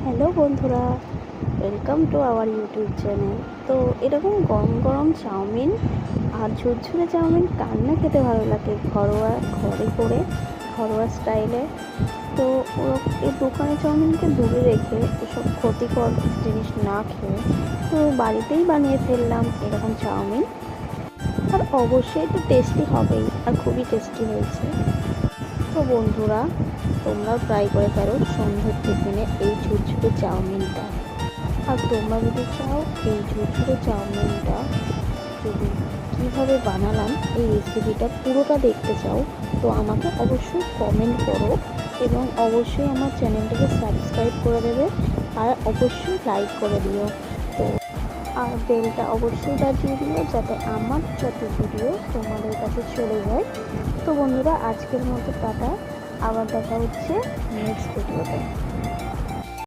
Hello বন্ধুরা, welcome to our YouTube channel. তো এরকম গরম গরম চাউমিন আর ঝুরঝুরে চাউমিন কার না খেতে ভালো লাগে ঘরে করে ঘরোয়া স্টাইলে। তো এই দোকানে চাউমিনকে দূরে রেখে এসব ক্ষতিকর জিনিস না খেয়ে তো বাড়িতেই বানিয়ে ফেললাম এরকম চাউমিন। আর অবশ্যই তো টেস্টি হবেই, আর খুবই টেস্টি হয়েছে। তো বন্ধুরা, তোমরাও ট্রাই করে পারো সন্ধ্যের টিফিনে এই ঝুরঝুরে চাউমিনটা। আর তোমরা যদি চাও এই ঝুরঝুরে চাউমিনটা যদি কীভাবে বানালাম এই রেসিপিটা পুরোটা দেখতে চাও, তো আমাকে অবশ্যই কমেন্ট করো এবং অবশ্যই আমার চ্যানেলটাকে সাবস্ক্রাইব করে দেবে আর অবশ্যই লাইক করে দিও। তো আর বেলটা অবশ্যই বাজিয়ে দিও যাতে আমার যত ভিডিও তোমাদের কাছে চলে যায়। তো বন্ধুরা, আজকের মতো টাটা, আবার দেখা হচ্ছে নেক্সট ভিডিওতে।